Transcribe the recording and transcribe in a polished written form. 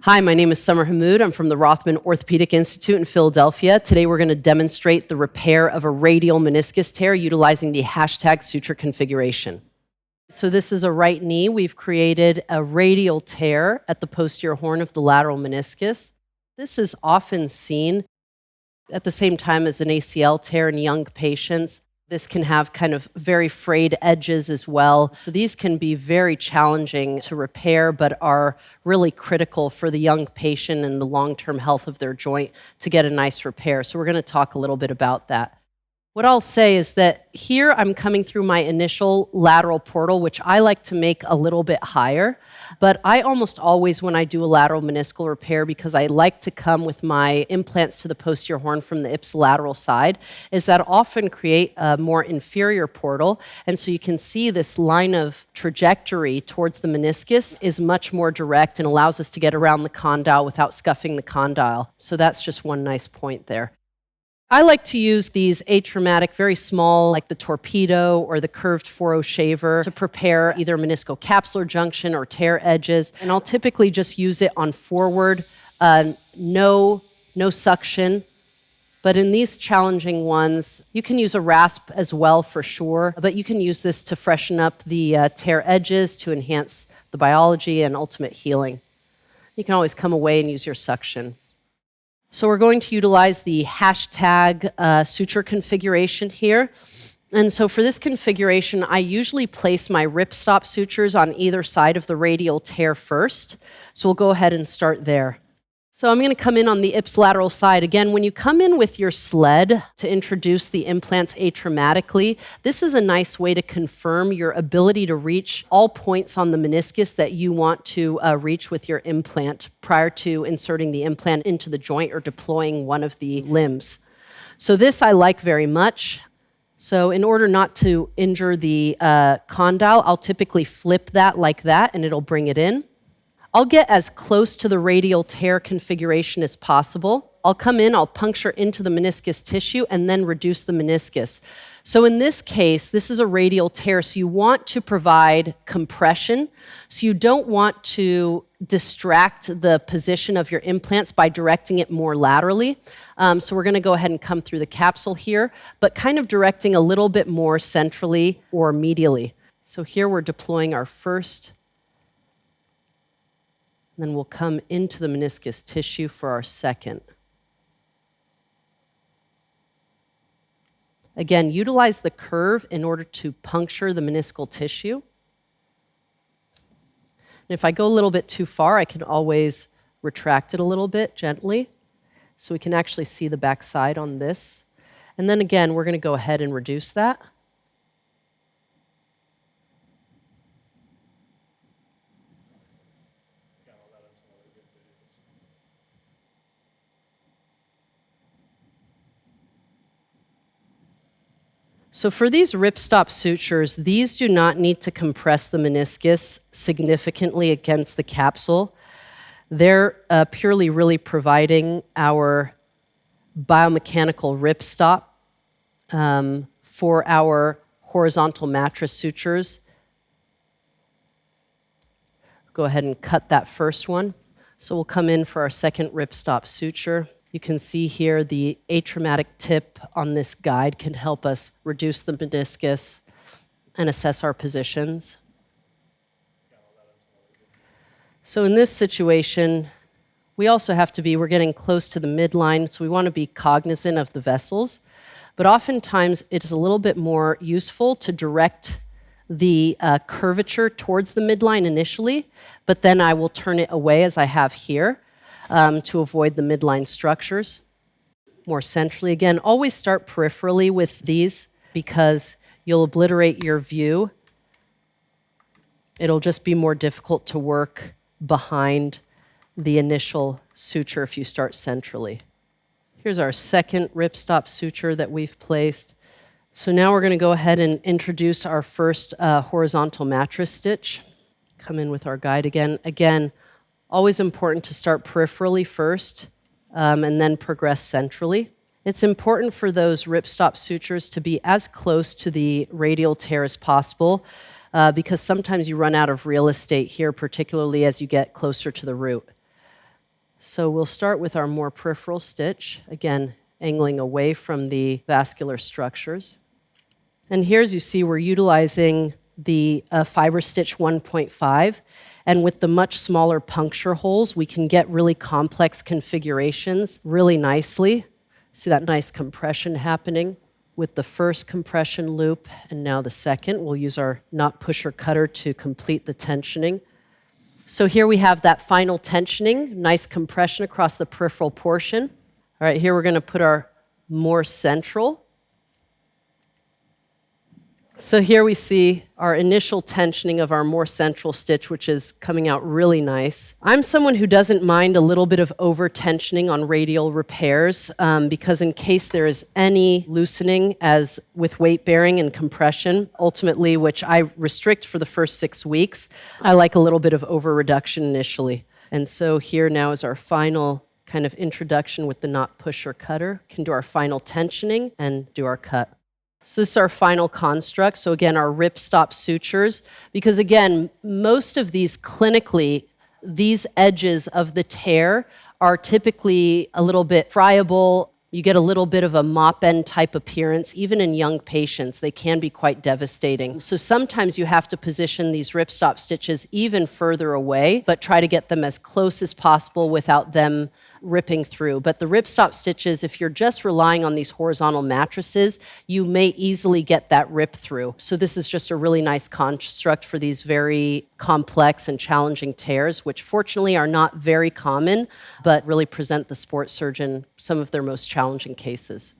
Hi, my name is Sommer Hammoud. I'm from the Rothman Orthopedic Institute in Philadelphia. Today we're going to demonstrate the repair of a radial meniscus tear utilizing the hashtag suture configuration. So this is a right knee. We've created a radial tear at the posterior horn of the lateral meniscus. This is often seen at the same time as an ACL tear in young patients. This can have kind of very frayed edges as well. So these can be very challenging to repair, but are really critical for the young patient and the long-term health of their joint to get a nice repair. So we're going to talk a little bit about that. What I'll say is that here I'm coming through my initial lateral portal, which I like to make a little bit higher. But I almost always, when I do a lateral meniscal repair, because I like to come with my implants to the posterior horn from the ipsilateral side, is that often create a more inferior portal. And so you can see this line of trajectory towards the meniscus is much more direct and allows us to get around the condyle without scuffing the condyle. So that's just one nice point there. I like to use these atraumatic, very small, like the torpedo or the curved 4-0 shaver to prepare either meniscal capsular junction or tear edges. And I'll typically just use it on forward, no suction. But in these challenging ones, you can use a rasp as well for sure, but you can use this to freshen up the tear edges to enhance the biology and ultimate healing. You can always come away and use your suction. So we're going to utilize the hashtag suture configuration here. And so for this configuration, I usually place my ripstop sutures on either side of the radial tear first. So we'll go ahead and start there. So I'm going to come in on the ipsilateral side. Again, when you come in with your sled to introduce the implants atraumatically, this is a nice way to confirm your ability to reach all points on the meniscus that you want to reach with your implant prior to inserting the implant into the joint or deploying one of the limbs. So this I like very much. So in order not to injure the condyle, I'll typically flip that like that, and it'll bring it in. I'll get as close to the radial tear configuration as possible. I'll come in, I'll puncture into the meniscus tissue, and then reduce the meniscus. So in this case, this is a radial tear, so you want to provide compression. So you don't want to distract the position of your implants by directing it more laterally. So we're going to go ahead and come through the capsule here, but kind of directing a little bit more centrally or medially. So here we're deploying our first. And then we'll come into the meniscus tissue for our second. Again, utilize the curve in order to puncture the meniscal tissue. And if I go a little bit too far, I can always retract it a little bit gently so we can actually see the back side on this. And then again, we're going to go ahead and reduce that. So for these ripstop sutures, these do not need to compress the meniscus significantly against the capsule. They're purely really providing our biomechanical ripstop for our horizontal mattress sutures. Go ahead and cut that first one. So we'll come in for our second ripstop suture. You can see here the atraumatic tip on this guide can help us reduce the meniscus and assess our positions. So in this situation, we also have to we're getting close to the midline, so we want to be cognizant of the vessels. But oftentimes, it is a little bit more useful to direct the curvature towards the midline initially, but then I will turn it away as I have here. To avoid the midline structures. More centrally, again, always start peripherally with these because you'll obliterate your view. It'll just be more difficult to work behind the initial suture if you start centrally. Here's our second ripstop suture that we've placed. So now we're going to go ahead and introduce our first horizontal mattress stitch. Come in with our guide again. Again, always important to start peripherally first and then progress centrally. It's important for those ripstop sutures to be as close to the radial tear as possible because sometimes you run out of real estate here, particularly as you get closer to the root. So we'll start with our more peripheral stitch, again, angling away from the vascular structures. And here, as you see, we're utilizing the FiberStitch 1.5, and with the much smaller puncture holes, we can get really complex configurations really nicely. See that nice compression happening with the first compression loop, and now the second. We'll use our knot pusher cutter to complete the tensioning. So here we have that final tensioning, nice compression across the peripheral portion. All right, here we're going to put our more central. So here we see our initial tensioning of our more central stitch, which is coming out really nice. I'm someone who doesn't mind a little bit of over-tensioning on radial repairs because in case there is any loosening, as with weight bearing and compression, ultimately, which I restrict for the first 6 weeks, I like a little bit of over-reduction initially. And so here now is our final kind of introduction with the knot pusher cutter. Can do our final tensioning and do our cut. So this is our final construct. So again, our rip-stop sutures, because again, most of these clinically, these edges of the tear are typically a little bit friable. You get a little bit of a mop end type appearance. Even in young patients, they can be quite devastating. So sometimes you have to position these ripstop stitches even further away, but try to get them as close as possible without them ripping through. But the ripstop stitches, if you're just relying on these horizontal mattresses, you may easily get that rip through. So this is just a really nice construct for these very complex and challenging tears, which fortunately are not very common, but really present the sports surgeon some of their most challenging cases.